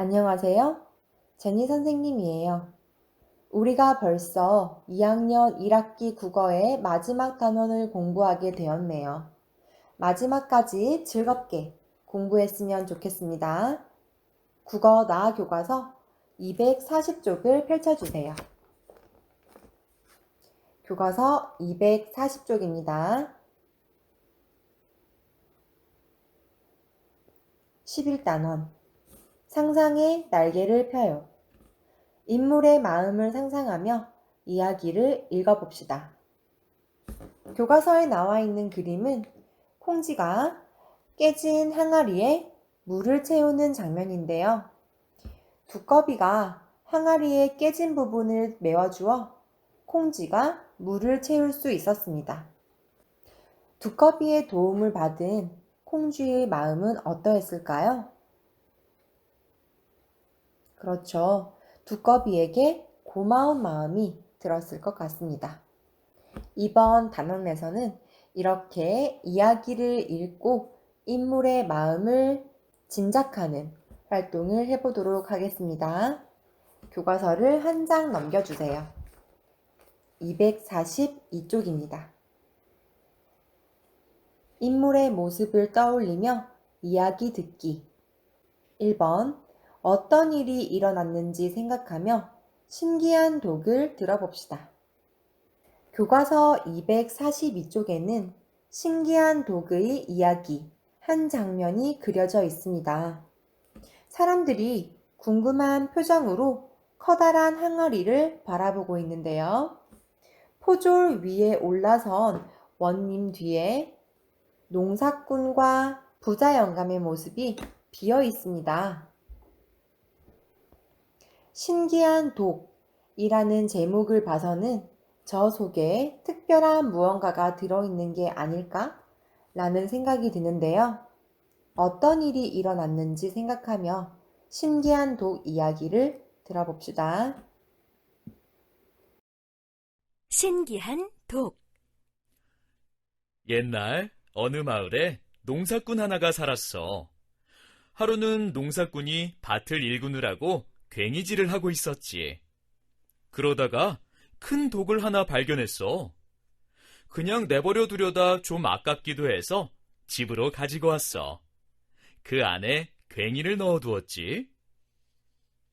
안녕하세요. 제니 선생님이에요. 우리가 벌써 2학년 1학기 국어의 마지막 단원을 공부하게 되었네요. 마지막까지 즐겁게 공부했으면 좋겠습니다. 국어 나아 교과서 240쪽을 펼쳐주세요. 교과서 240쪽입니다. 11단원 상상의 날개를 펴요. 인물의 마음을 상상하며 이야기를 읽어봅시다. 교과서에 나와 있는 그림은 콩쥐가 깨진 항아리에 물을 채우는 장면인데요. 두꺼비가 항아리의 깨진 부분을 메워주어 콩쥐가 물을 채울 수 있었습니다. 두꺼비의 도움을 받은 콩쥐의 마음은 어떠했을까요? 그렇죠. 두꺼비에게 고마운 마음이 들었을 것 같습니다. 이번 단원에서는 이렇게 이야기를 읽고 인물의 마음을 짐작하는 활동을 해보도록 하겠습니다. 교과서를 한 장 넘겨주세요. 242쪽입니다. 인물의 모습을 떠올리며 이야기 듣기. 1번 어떤 일이 일어났는지 생각하며 신기한 독을 들어봅시다. 교과서 242쪽에는 신기한 독의 이야기 한 장면이 그려져 있습니다. 사람들이 궁금한 표정으로 커다란 항아리를 바라보고 있는데요. 포졸 위에 올라선 원님 뒤에 농사꾼과 부자 영감의 모습이 비어 있습니다. 신기한 독이라는 제목을 봐서는 저 속에 특별한 무언가가 들어있는 게 아닐까? 라는 생각이 드는데요. 어떤 일이 일어났는지 생각하며 신기한 독 이야기를 들어봅시다. 신기한 독. 옛날 어느 마을에 농사꾼 하나가 살았어. 하루는 농사꾼이 밭을 일구느라고 괭이질을 하고 있었지. 그러다가 큰 독을 하나 발견했어. 그냥 내버려 두려다 좀 아깝기도 해서 집으로 가지고 왔어. 그 안에 괭이를 넣어두었지.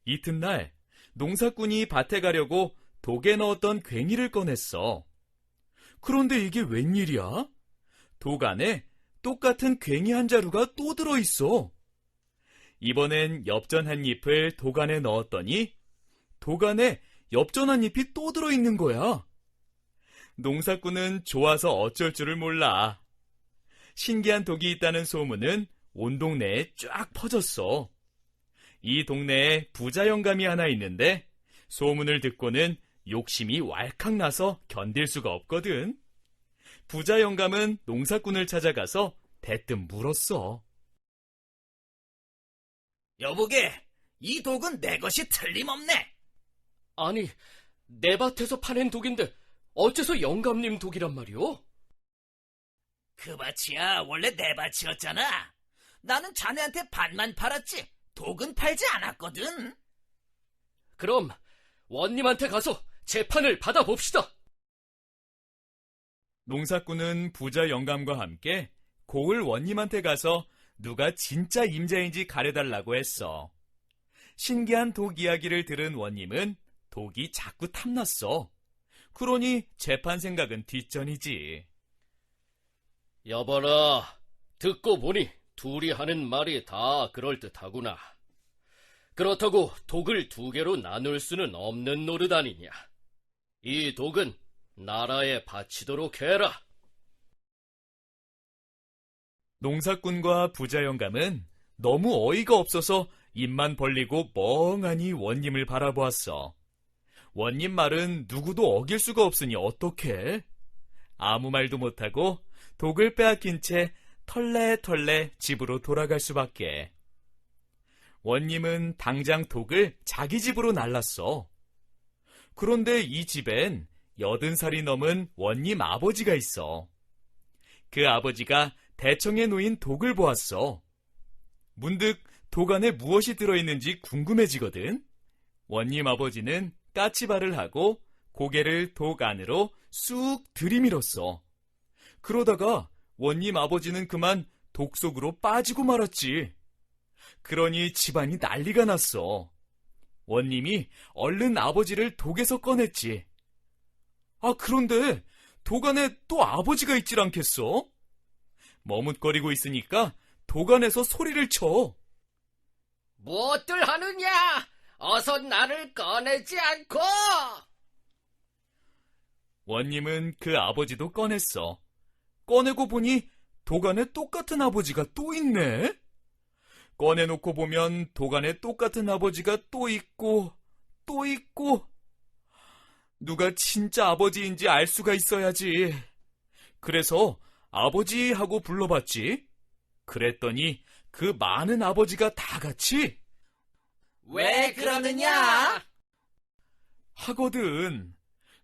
이튿날 농사꾼이 밭에 가려고 독에 넣었던 괭이를 꺼냈어. 그런데 이게 웬일이야? 독 안에 똑같은 괭이 한 자루가 또 들어있어. 이번엔 엽전 한 잎을 독 안에 넣었더니 독 안에 엽전 한 잎이 또 들어있는 거야. 농사꾼은 좋아서 어쩔 줄을 몰라. 신기한 독이 있다는 소문은 온 동네에 쫙 퍼졌어. 이 동네에 부자 영감이 하나 있는데 소문을 듣고는 욕심이 왈칵 나서 견딜 수가 없거든. 부자 영감은 농사꾼을 찾아가서 대뜸 물었어. 여보게, 이 독은 내 것이 틀림없네. 아니, 내 밭에서 파낸 독인데 어째서 영감님 독이란 말이오? 그 밭이야 원래 내 밭이었잖아. 나는 자네한테 반만 팔았지 독은 팔지 않았거든. 그럼 원님한테 가서 재판을 받아봅시다. 농사꾼은 부자 영감과 함께 고을 원님한테 가서 누가 진짜 임자인지 가려달라고 했어. 신기한 독 이야기를 들은 원님은 독이 자꾸 탐났어. 그러니 재판 생각은 뒷전이지. 여봐라, 듣고 보니 둘이 하는 말이 다 그럴듯하구나. 그렇다고 독을 두 개로 나눌 수는 없는 노릇 아니냐. 이 독은 나라에 바치도록 해라. 농사꾼과 부자 영감은 너무 어이가 없어서 입만 벌리고 멍하니 원님을 바라보았어. 원님 말은 누구도 어길 수가 없으니 어떡해? 아무 말도 못하고 독을 빼앗긴 채 털레털레 집으로 돌아갈 수밖에. 원님은 당장 독을 자기 집으로 날랐어. 그런데 이 집엔 80살이 넘은 원님 아버지가 있어. 그 아버지가 대청에 놓인 독을 보았어. 문득 독 안에 무엇이 들어있는지 궁금해지거든. 원님 아버지는 까치발을 하고 고개를 독 안으로 쑥 들이밀었어. 그러다가 원님 아버지는 그만 독 속으로 빠지고 말았지. 그러니 집안이 난리가 났어. 원님이 얼른 아버지를 독에서 꺼냈지. 아, 그런데 독 안에 또 아버지가 있질 않겠어? 머뭇거리고 있으니까 독 안에서 소리를 쳐. 무엇들 하느냐? 어서 나를 꺼내지 않고! 원님은 그 아버지도 꺼냈어. 꺼내고 보니 독 안에 똑같은 아버지가 또 있네? 꺼내놓고 보면 독 안에 똑같은 아버지가 또 있고, 또 있고. 누가 진짜 아버지인지 알 수가 있어야지. 그래서 아버지 하고 불러봤지. 그랬더니 그 많은 아버지가 다 같이 왜 그러느냐? 하거든.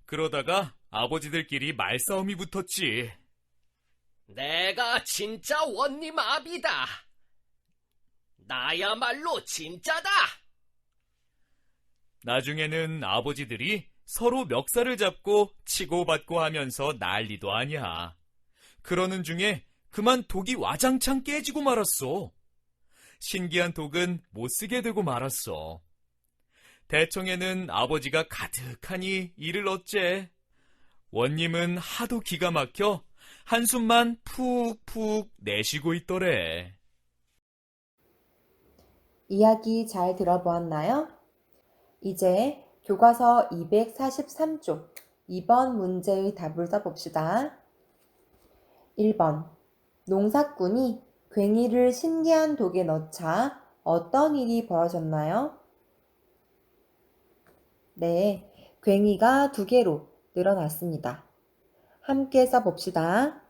그러다가 아버지들끼리 말싸움이 붙었지. 내가 진짜 원님 아비다. 나야말로 진짜다. 나중에는 아버지들이 서로 멱살을 잡고 치고받고 하면서 난리도 아니야. 그러는 중에 그만 독이 와장창 깨지고 말았어. 신기한 독은 못 쓰게 되고 말았어. 대청에는 아버지가 가득하니 이를 어째. 원님은 하도 기가 막혀 한숨만 푹푹 내쉬고 있더래. 이야기 잘 들어보았나요? 이제 교과서 243쪽 2번 문제의 답을 써봅시다. 1번. 농사꾼이 괭이를 신기한 독에 넣자 어떤 일이 벌어졌나요? 네, 괭이가 2개로 늘어났습니다. 함께 써봅시다.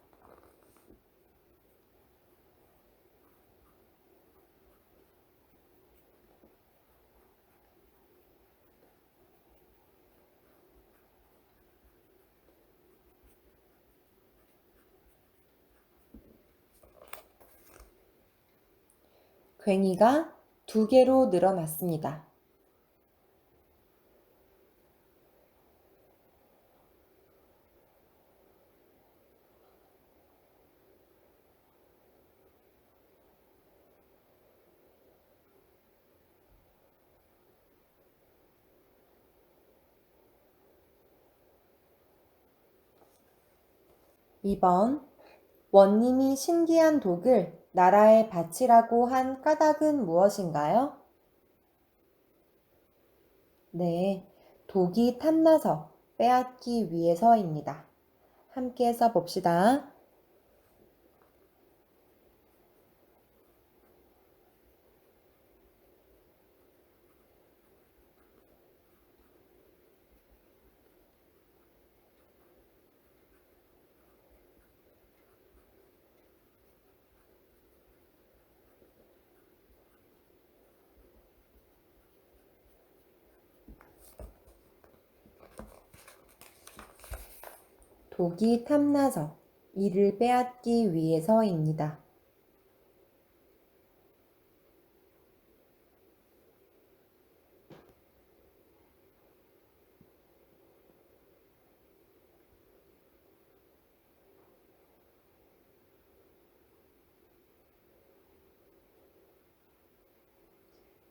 괭이가 2개로 늘어났습니다. (2번) 원님이 신기한 독을 나라에 바치라고 한 까닭은 무엇인가요? 네, 독이 탐나서 빼앗기 위해서입니다. 함께 써봅시다. 독이 탐나서 이를 빼앗기 위해서입니다.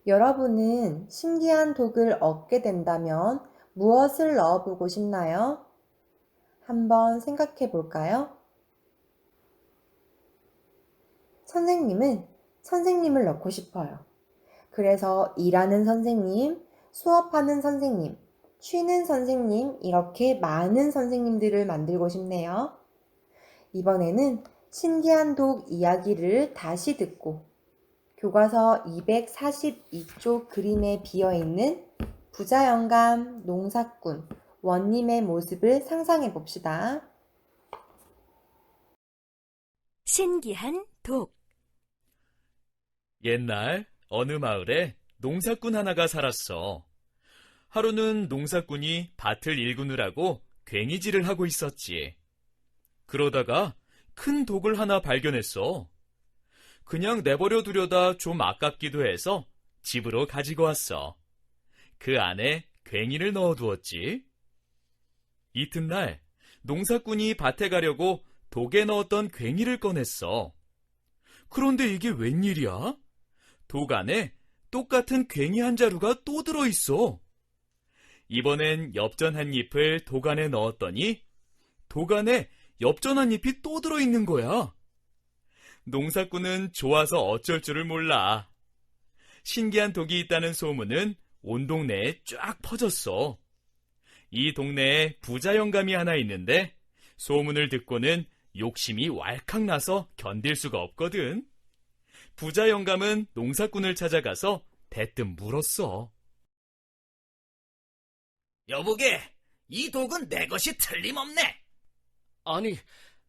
여러분은 신기한 독을 얻게 된다면 무엇을 넣어보고 싶나요? 한번 생각해 볼까요? 선생님은 선생님을 넣고 싶어요. 그래서 일하는 선생님, 수업하는 선생님, 쉬는 선생님, 이렇게 많은 선생님들을 만들고 싶네요. 이번에는 신기한 독 이야기를 다시 듣고 교과서 242쪽 그림에 비어있는 부자영감, 농사꾼, 원님의 모습을 상상해 봅시다. 신기한 독. 옛날 어느 마을에 농사꾼 하나가 살았어. 하루는 농사꾼이 밭을 일구느라고 괭이질을 하고 있었지. 그러다가 큰 독을 하나 발견했어. 그냥 내버려 두려다 좀 아깝기도 해서 집으로 가지고 왔어. 그 안에 괭이를 넣어두었지. 이튿날 농사꾼이 밭에 가려고 독에 넣었던 괭이를 꺼냈어. 그런데 이게 웬일이야? 독 안에 똑같은 괭이 한 자루가 또 들어있어. 이번엔 엽전 한 잎을 독 안에 넣었더니 독 안에 엽전 한 잎이 또 들어있는 거야. 농사꾼은 좋아서 어쩔 줄을 몰라. 신기한 독이 있다는 소문은 온 동네에 쫙 퍼졌어. 이 동네에 부자 영감이 하나 있는데 소문을 듣고는 욕심이 왈칵 나서 견딜 수가 없거든. 부자 영감은 농사꾼을 찾아가서 대뜸 물었어. 여보게, 이 독은 내 것이 틀림없네. 아니,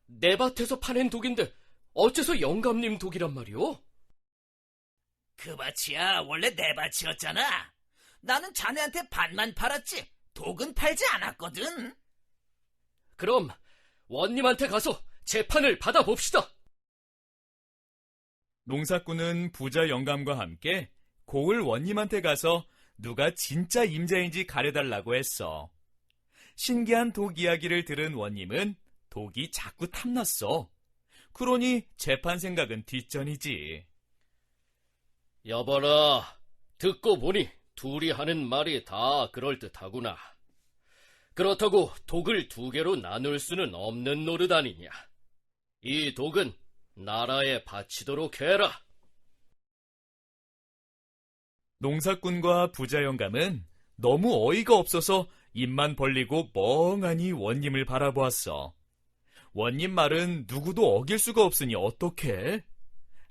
내 밭에서 파낸 독인데 어째서 영감님 독이란 말이오? 그 밭이야 원래 내 밭이었잖아. 나는 자네한테 밭만 팔았지 독은 팔지 않았거든. 그럼 원님한테 가서 재판을 받아봅시다. 농사꾼은 부자 영감과 함께 고을 원님한테 가서 누가 진짜 임자인지 가려달라고 했어. 신기한 독 이야기를 들은 원님은 독이 자꾸 탐났어. 그러니 재판 생각은 뒷전이지. 여봐라, 듣고 보니 둘이 하는 말이 다 그럴듯하구나. 그렇다고 독을 두 개로 나눌 수는 없는 노릇 아니냐. 이 독은 나라에 바치도록 해라. 농사꾼과 부자 영감은 너무 어이가 없어서 입만 벌리고 멍하니 원님을 바라보았어. 원님 말은 누구도 어길 수가 없으니 어떡해?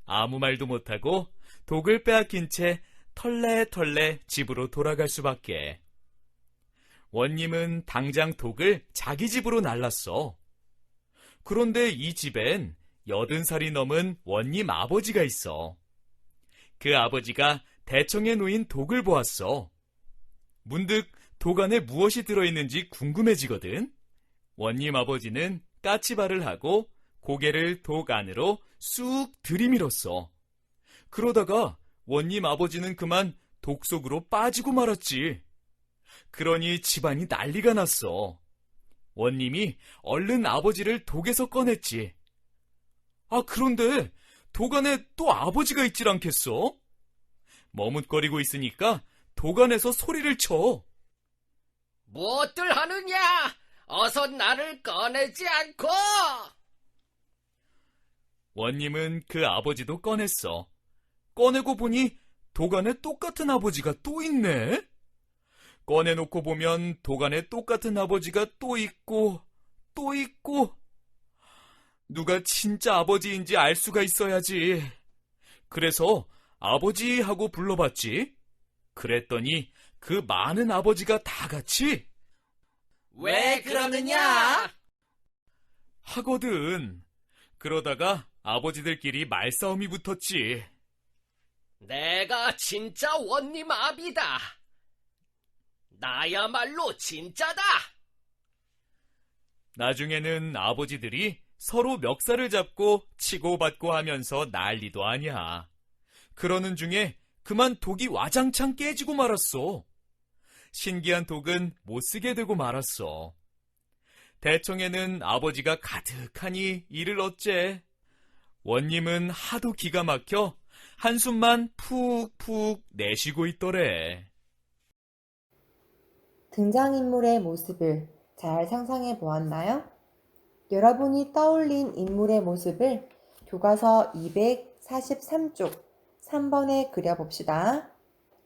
아무 말도 못하고 독을 빼앗긴 채 털레털레 집으로 돌아갈 수밖에. 원님은 당장 독을 자기 집으로 날랐어. 그런데 이 집엔 80살이 넘은 원님 아버지가 있어. 그 아버지가 대청에 놓인 독을 보았어. 문득 독 안에 무엇이 들어있는지 궁금해지거든. 원님 아버지는 까치발을 하고 고개를 독 안으로 쑥 들이밀었어. 그러다가 원님 아버지는 그만 독 속으로 빠지고 말았지. 그러니 집안이 난리가 났어. 원님이 얼른 아버지를 독에서 꺼냈지. 아, 그런데 독 안에 또 아버지가 있질 않겠어? 머뭇거리고 있으니까 독 안에서 소리를 쳐. 무엇들 하느냐? 어서 나를 꺼내지 않고! 원님은 그 아버지도 꺼냈어. 꺼내고 보니 독 안에 똑같은 아버지가 또 있네? 꺼내놓고 보면 독 안에 똑같은 아버지가 또 있고, 또 있고. 누가 진짜 아버지인지 알 수가 있어야지. 그래서 아버지 하고 불러봤지. 그랬더니 그 많은 아버지가 다 같이 왜 그러느냐? 하거든. 그러다가 아버지들끼리 말싸움이 붙었지. 내가 진짜 원님 아비다. 나야말로 진짜다. 나중에는 아버지들이 서로 멱살을 잡고 치고받고 하면서 난리도 아니야. 그러는 중에 그만 독이 와장창 깨지고 말았어. 신기한 독은 못 쓰게 되고 말았어. 대청에는 아버지가 가득하니 이를 어째. 원님은 하도 기가 막혀 한숨만 푹푹 내쉬고 있더래. 등장인물의 모습을 잘 상상해 보았나요? 여러분이 떠올린 인물의 모습을 교과서 243쪽 3번에 그려봅시다.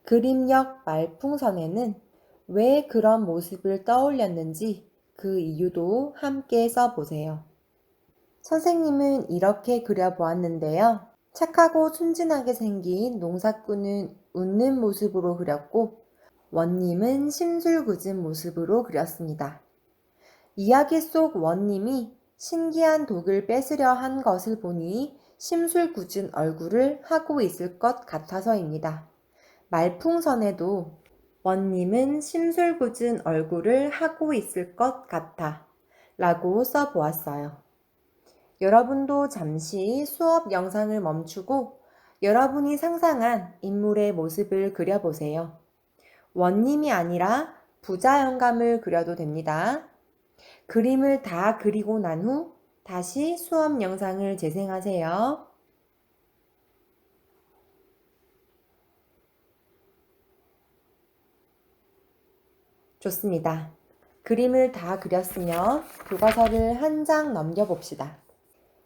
그림력 말풍선에는 왜 그런 모습을 떠올렸는지 그 이유도 함께 써보세요. 선생님은 이렇게 그려보았는데요. 착하고 순진하게 생긴 농사꾼은 웃는 모습으로 그렸고 원님은 심술궂은 모습으로 그렸습니다. 이야기 속 원님이 신기한 독을 뺏으려 한 것을 보니 심술궂은 얼굴을 하고 있을 것 같아서입니다. 말풍선에도 원님은 심술궂은 얼굴을 하고 있을 것 같아 라고 써보았어요. 여러분도 잠시 수업 영상을 멈추고 여러분이 상상한 인물의 모습을 그려보세요. 원님이 아니라 부자 영감을 그려도 됩니다. 그림을 다 그리고 난 후 다시 수업 영상을 재생하세요. 좋습니다. 그림을 다 그렸으면 교과서를 한 장 넘겨봅시다.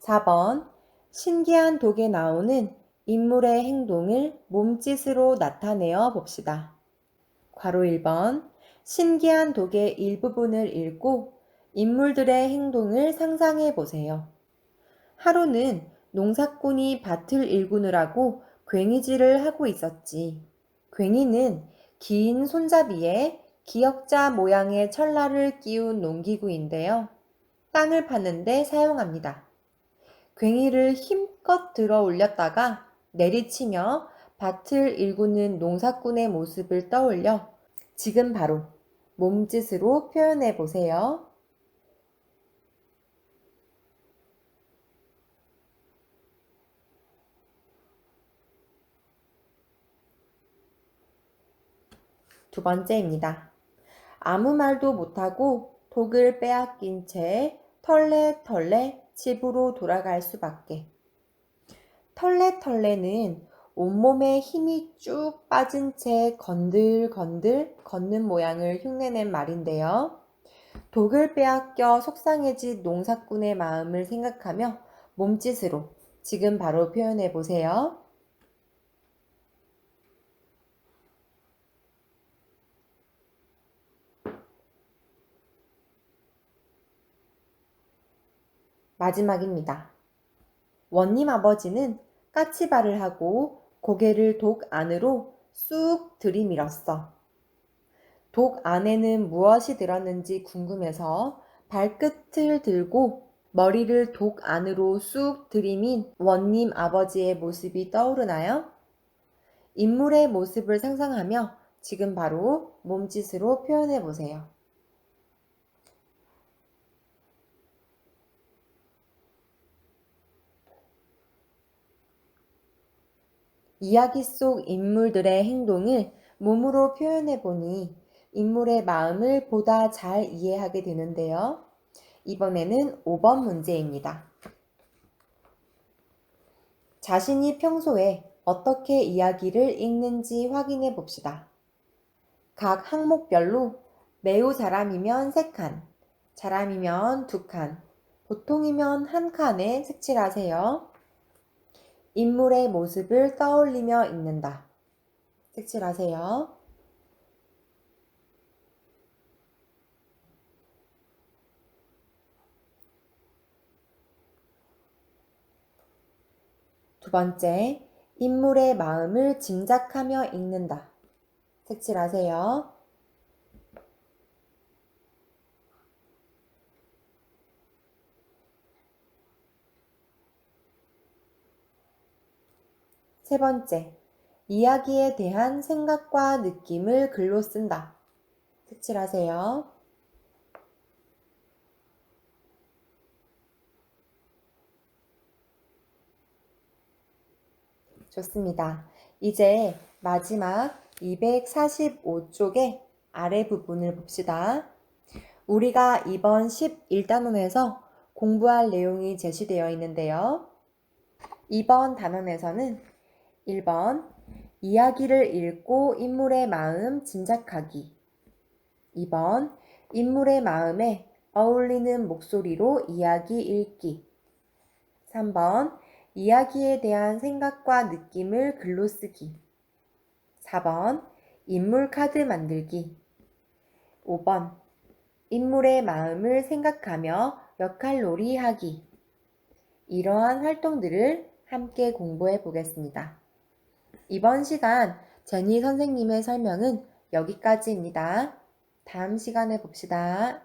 4번 신기한 독에 나오는 인물의 행동을 몸짓으로 나타내어 봅시다. 괄호 1번 신기한 독의 일부분을 읽고 인물들의 행동을 상상해 보세요. 하루는 농사꾼이 밭을 일구느라고 괭이질을 하고 있었지. 괭이는 긴 손잡이에 기역자 모양의 철라를 끼운 농기구인데요. 땅을 파는데 사용합니다. 괭이를 힘껏 들어 올렸다가 내리치며 밭을 일구는 농사꾼의 모습을 떠올려 지금 바로 몸짓으로 표현해 보세요. 두 번째입니다. 아무 말도 못하고 독을 빼앗긴 채 털레털레 집으로 돌아갈 수밖에. 털레털레는 온몸에 힘이 쭉 빠진 채 건들건들 걷는 모양을 흉내낸 말인데요. 독을 빼앗겨 속상해진 농사꾼의 마음을 생각하며 몸짓으로 지금 바로 표현해 보세요. 마지막입니다. 원님 아버지는 까치발을 하고 고개를 독 안으로 쑥 들이밀었어. 독 안에는 무엇이 들었는지 궁금해서 발끝을 들고 머리를 독 안으로 쑥 들이민 원님 아버지의 모습이 떠오르나요? 인물의 모습을 상상하며 지금 바로 몸짓으로 표현해 보세요. 이야기 속 인물들의 행동을 몸으로 표현해 보니 인물의 마음을 보다 잘 이해하게 되는데요. 이번에는 5번 문제입니다. 자신이 평소에 어떻게 이야기를 읽는지 확인해 봅시다. 각 항목별로 매우 잘함이면 3칸, 잘함이면 2칸, 보통이면 1칸에 색칠하세요. 인물의 모습을 떠올리며 읽는다. 색칠하세요. 두 번째, 인물의 마음을 짐작하며 읽는다. 색칠하세요. 세 번째, 이야기에 대한 생각과 느낌을 글로 쓴다. 색칠하세요. 좋습니다. 이제 마지막 245쪽의 아래 부분을 봅시다. 우리가 이번 11단원에서 공부할 내용이 제시되어 있는데요. 이번 단원에서는 1번 이야기를 읽고 인물의 마음 짐작하기 2번 인물의 마음에 어울리는 목소리로 이야기 읽기 3번 이야기에 대한 생각과 느낌을 글로 쓰기 4번 인물 카드 만들기 5번 인물의 마음을 생각하며 역할놀이 하기 이러한 활동들을 함께 공부해 보겠습니다. 이번 시간 제니 선생님의 설명은 여기까지입니다. 다음 시간에 봅시다.